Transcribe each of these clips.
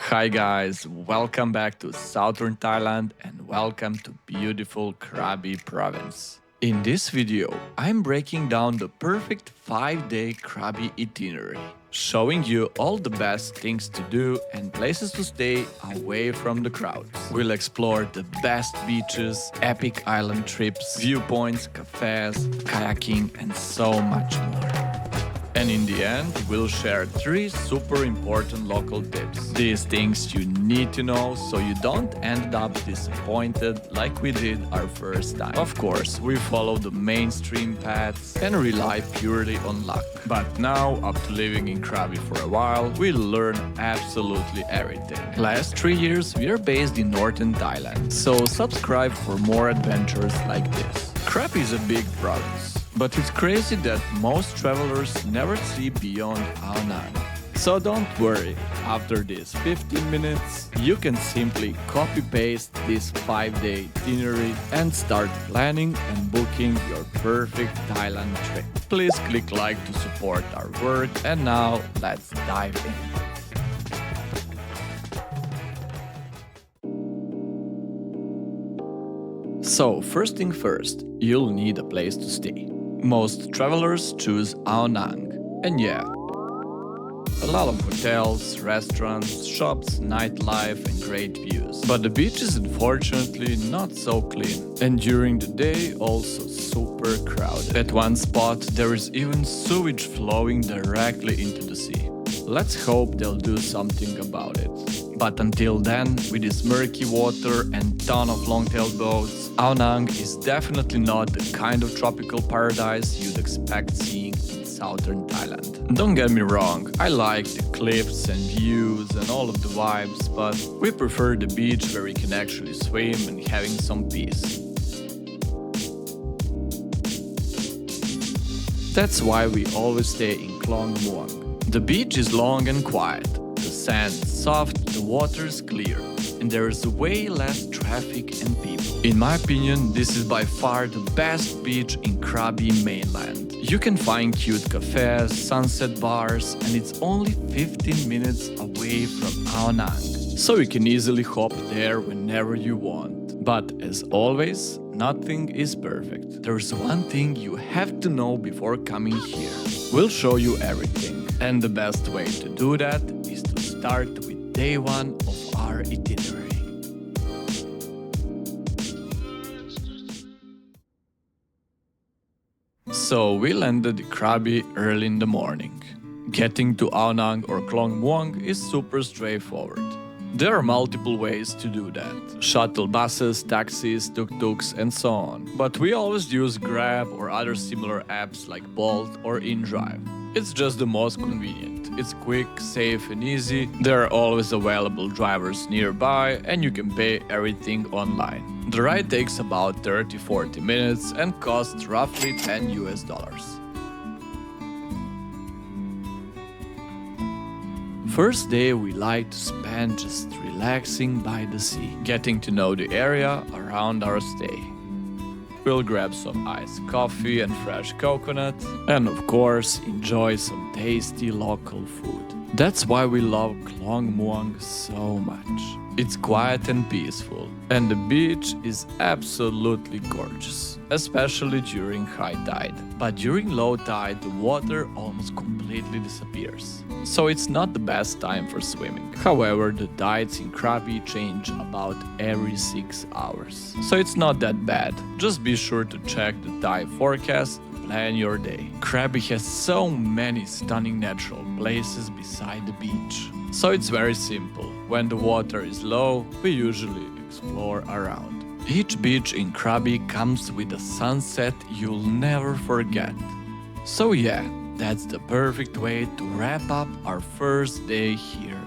Hi guys, welcome back to Southern Thailand and welcome to beautiful Krabi province. In this video, I'm breaking down the perfect 5-day Krabi itinerary, showing you all the best things to do and places to stay away from the crowds. We'll explore the best beaches, epic island trips, viewpoints, cafes, kayaking and so much more. And in the end, we'll share 3 super important local tips. These things you need to know so you don't end up disappointed like we did our first time. Of course, we follow the mainstream paths and rely purely on luck. But now, after living in Krabi for a while, we learn absolutely everything. Last 3 years, we are based in Northern Thailand, so subscribe for more adventures like this. Krabi is a big province. But it's crazy that most travelers never see beyond Ao Nang. So don't worry, after these 15 minutes, you can simply copy-paste this 5-day itinerary and start planning and booking your perfect Thailand trip. Please click like to support our work, and now let's dive in. So first thing first, you'll need a place to stay. Most travelers choose Ao Nang, and yeah, a lot of hotels, restaurants, shops, nightlife and great views. But the beach is unfortunately not so clean, and during the day also super crowded. At one spot there is even sewage flowing directly into the sea. Let's hope they'll do something about it. But until then, with its murky water and ton of long-tailed boats, Ao Nang is definitely not the kind of tropical paradise you'd expect seeing in southern Thailand. Don't get me wrong, I like the cliffs and views and all of the vibes, but we prefer the beach where we can actually swim and having some peace. That's why we always stay in Klong Muang. The beach is long and quiet, the sand soft, the water is clear, and there is way less traffic and people. In my opinion, this is by far the best beach in Krabi mainland. You can find cute cafes, sunset bars, and it's only 15 minutes away from Ao Nang, so you can easily hop there whenever you want. But as always, nothing is perfect. There's one thing you have to know before coming here. We'll show you everything, and the best way to do that is to start with day 1 of our itinerary. So we landed in Krabi early in the morning. Getting to Ao Nang or Klong Muang is super straightforward. There are multiple ways to do that. Shuttle buses, taxis, tuk-tuks and so on. But we always use Grab or other similar apps like Bolt or InDrive. It's just the most convenient. It's quick, safe and easy. There are always available drivers nearby and you can pay everything online. The ride takes about 30-40 minutes and costs roughly $10. First day we like to spend just relaxing by the sea, getting to know the area around our stay. We'll grab some iced coffee and fresh coconut, and of course enjoy some tasty local food. That's why we love Klong Muang so much. It's quiet and peaceful, and the beach is absolutely gorgeous, especially during high tide. But during low tide, the water almost completely disappears, so it's not the best time for swimming. However, the tides in Krabi change about every 6 hours, so it's not that bad. Just be sure to check the tide forecast to plan your day. Krabi has so many stunning natural places beside the beach, so it's very simple. When the water is low, we usually explore around. Each beach in Krabi comes with a sunset you'll never forget. So yeah, that's the perfect way to wrap up our first day here.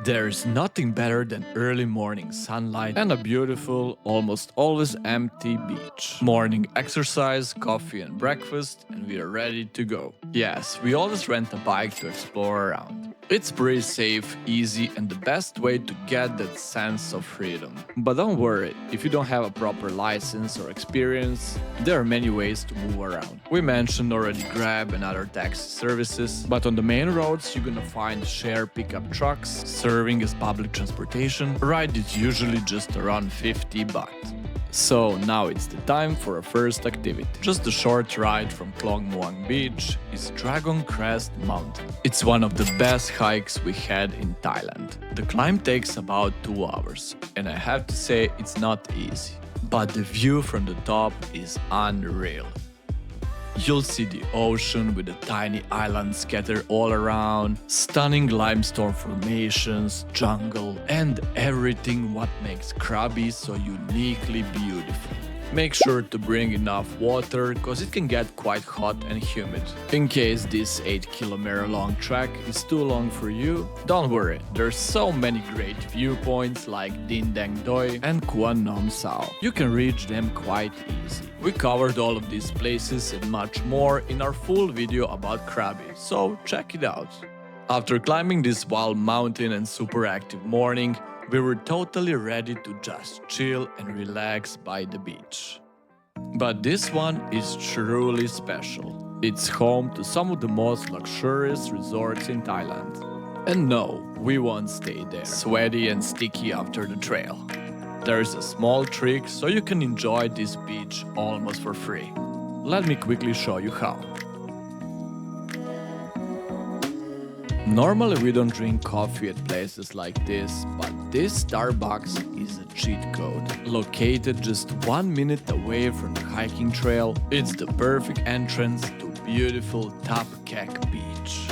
There's nothing better than early morning sunlight and a beautiful, almost always empty beach. Morning exercise, coffee and breakfast, and we are ready to go. Yes, we always rent a bike to explore around. It's pretty safe, easy, and the best way to get that sense of freedom. But don't worry, if you don't have a proper license or experience, there are many ways to move around. We mentioned already Grab and other taxi services, but on the main roads you're gonna find share pickup trucks serving as public transportation. Ride is usually just around 50 baht. So now it's the time for our first activity. Just a short ride from Klong Muang Beach is Dragon Crest Mountain. It's one of the best hikes we had in Thailand. The climb takes about 2 hours, and I have to say it's not easy. But the view from the top is unreal. You'll see the ocean with the tiny islands scattered all around, stunning limestone formations, jungle, and everything what makes Krabi so uniquely beautiful. Make sure to bring enough water, cause it can get quite hot and humid. In case this 8-kilometer long trek is too long for you, don't worry, there's so many great viewpoints like Din Dang Doi and Kuan Nom Sao. You can reach them quite easy. We covered all of these places and much more in our full video about Krabi, so check it out. After climbing this wild mountain and super active morning, we were totally ready to just chill and relax by the beach. But this one is truly special. It's home to some of the most luxurious resorts in Thailand. And no, we won't stay there, sweaty and sticky after the trail. There is a small trick so you can enjoy this beach almost for free. Let me quickly show you how. Normally we don't drink coffee at places like this, but this Starbucks is a cheat code. Located just 1 minute away from the hiking trail, it's the perfect entrance to beautiful Thap Kek Beach.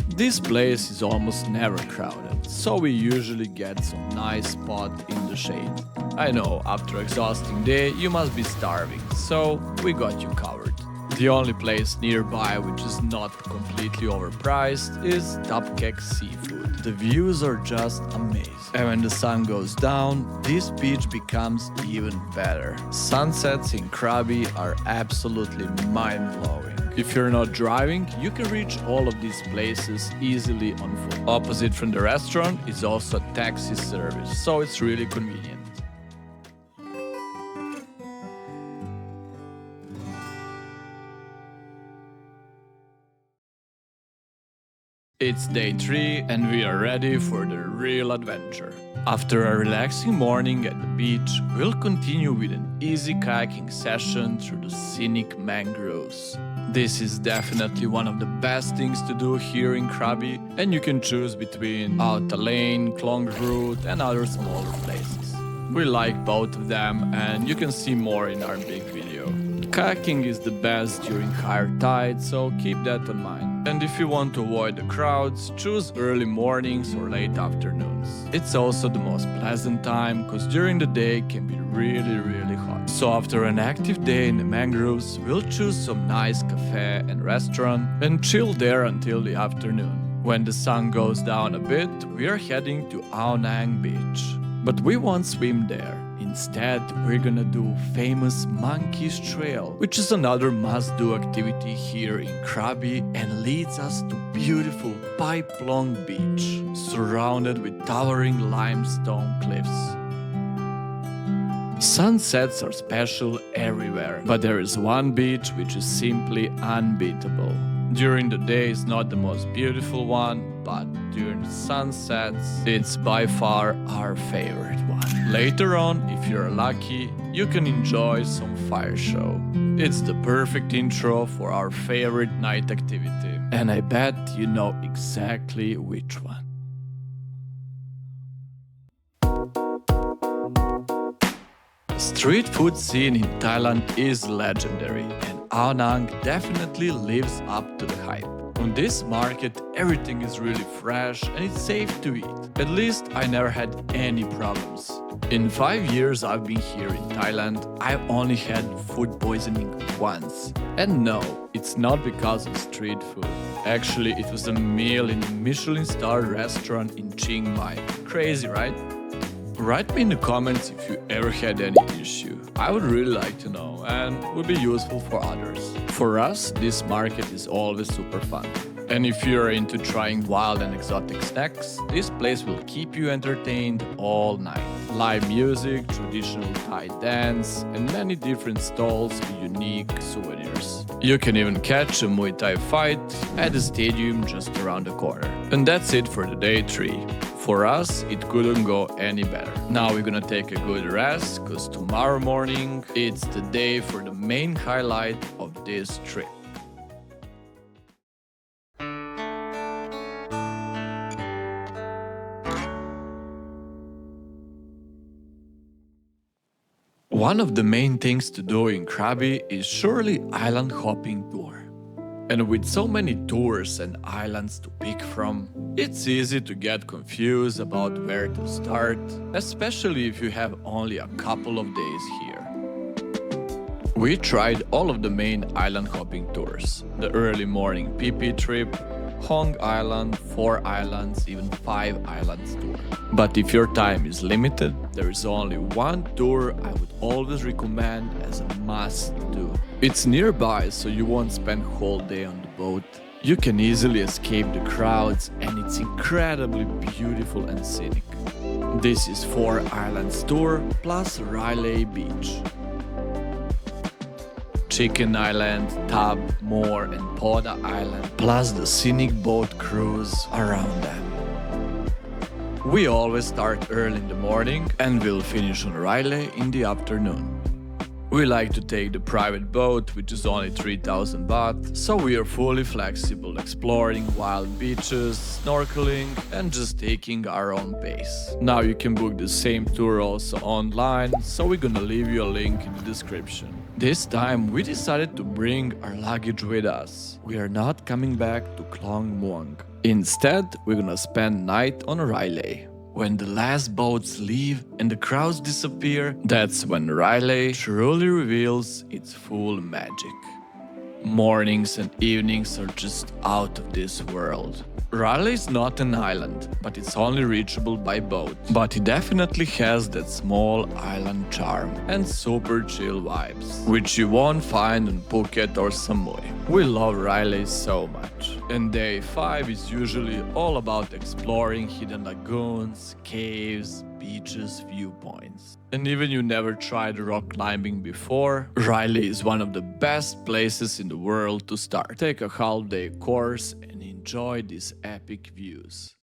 This place is almost never crowded, so we usually get some nice spot in the shade. I know, after an exhausting day you must be starving, so we got you covered. The only place nearby which is not completely overpriced is Thap Kek Seafood. The views are just amazing. And when the sun goes down, this beach becomes even better. Sunsets in Krabi are absolutely mind-blowing. If you're not driving, you can reach all of these places easily on foot. Opposite from the restaurant is also a taxi service, so it's really convenient. It's day 3 and we are ready for the real adventure. After a relaxing morning at the beach, we'll continue with an easy kayaking session through the scenic mangroves. This is definitely one of the best things to do here in Krabi, and you can choose between Alta Lane, Klong Route and other smaller places. We like both of them and you can see more in our big video. Kayaking is the best during higher tide, so keep that in mind. And if you want to avoid the crowds, choose early mornings or late afternoons. It's also the most pleasant time, cause during the day it can be really hot. So after an active day in the mangroves, we'll choose some nice cafe and restaurant and chill there until the afternoon. When the sun goes down a bit, we are heading to Ao Nang Beach. But we won't swim there. Instead, we're gonna do famous Monkey's Trail, which is another must-do activity here in Krabi and leads us to beautiful Pai Plong Beach, surrounded with towering limestone cliffs. Sunsets are special everywhere, but there is one beach which is simply unbeatable. During the day it's not the most beautiful one, but during the sunsets it's by far our favorite one. Later on, if you're lucky, you can enjoy some fire show. It's the perfect intro for our favorite night activity, and I bet you know exactly which one. The street food scene in Thailand is legendary, and Ao Nang definitely lives up to the hype. On this market, everything is really fresh and it's safe to eat. At least I never had any problems. In 5 years I've been here in Thailand, I've only had food poisoning once. And no, it's not because of street food. Actually, it was a meal in a Michelin-starred restaurant in Chiang Mai. Crazy, right? Write me in the comments if you ever had any issue. I would really like to know and would be useful for others. For us, this market is always super fun. And if you're into trying wild and exotic snacks, this place will keep you entertained all night. Live music, traditional Thai dance, and many different stalls with unique souvenirs. You can even catch a Muay Thai fight at the stadium just around the corner. And that's it for the day 3. For us, it couldn't go any better. Now we're gonna take a good rest, cause tomorrow morning, it's the day for the main highlight of this trip. One of the main things to do in Krabi is surely island hopping tour. And with so many tours and islands to pick from, it's easy to get confused about where to start, especially if you have only a couple of days here. We tried all of the main island hopping tours, the early morning Phi Phi trip, Hong Island, 4 islands, even 5 islands tour. But if your time is limited, there is only one tour I would always recommend as a must-do. It's nearby, so you won't spend a whole day on the boat. You can easily escape the crowds, and it's incredibly beautiful and scenic. This is 4 islands tour plus Railay beach. Chicken Island, Tab, Moore and Poda Island, plus the scenic boat cruise around them. We always start early in the morning and will finish on Railay in the afternoon. We like to take the private boat, which is only 3,000 baht, so we are fully flexible, exploring wild beaches, snorkeling and just taking our own pace. Now you can book the same tour also online, so we're gonna leave you a link in the description. This time we decided to bring our luggage with us. We are not coming back to Klong Muang. Instead, we're gonna spend night on Railay. When the last boats leave and the crowds disappear, that's when Railay truly reveals its full magic. Mornings and evenings are just out of this world. Railay is not an island, but it's only reachable by boat. But it definitely has that small island charm and super chill vibes, which you won't find on Phuket or Samui. We love Railay so much. And day 5 is usually all about exploring hidden lagoons, caves, beaches, viewpoints. And even you never tried rock climbing before, Railay is one of the best places in the world to start. Take a half-day course and enjoy these epic views.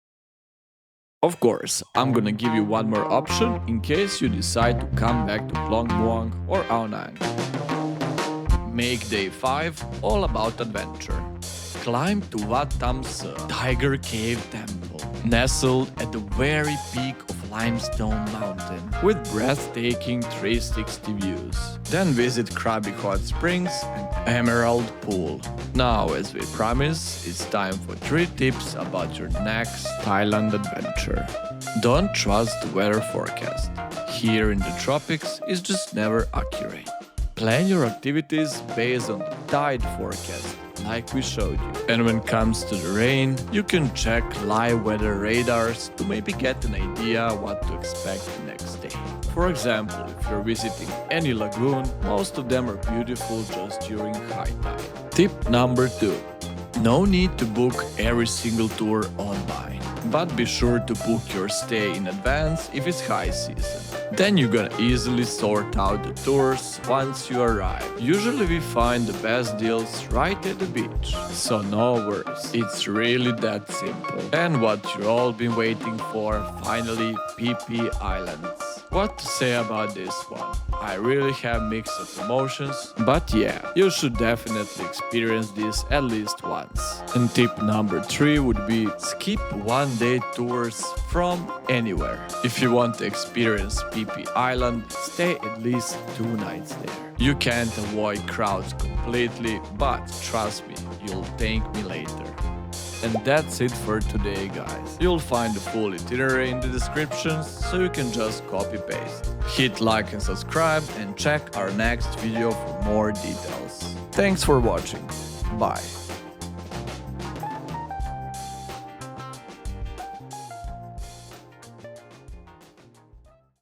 Of course, I'm gonna give you one more option in case you decide to come back to Klong Muang or Ao Nang. Make day 5 all about adventure. Climb to Wat Tam Se, Tiger Cave Temple, nestled at the very peak of Limestone Mountain, with breathtaking 360 views. Then visit Krabi Hot Springs and Emerald Pool. Now, as we promised, it's time for 3 tips about your next Thailand adventure. Don't trust the weather forecast. Here in the tropics, it's just never accurate. Plan your activities based on the tide forecast, like we showed you. And when it comes to the rain, you can check live weather radars to maybe get an idea what to expect the next day. For example, if you're visiting any lagoon, most of them are beautiful just during high tide. Tip number 2. No need to book every single tour online, but be sure to book your stay in advance if it's high season. Then you're gonna easily sort out the tours once you arrive. Usually we find the best deals right at the beach, so no worries, it's really that simple. And what you've all been waiting for, finally, Phi Phi Islands. What to say about this one? I really have mixed emotions, but yeah, you should definitely experience this at least once. And tip number 3 would be skip one-day tours from anywhere. If you want to experience Phi Phi Island, stay at least 2 nights there. You can't avoid crowds completely, but trust me, you'll thank me later. And that's it for today, guys. You'll find the full itinerary in the description, so you can just copy-paste. Hit like and subscribe, and check our next video for more details. Thanks for watching. Bye.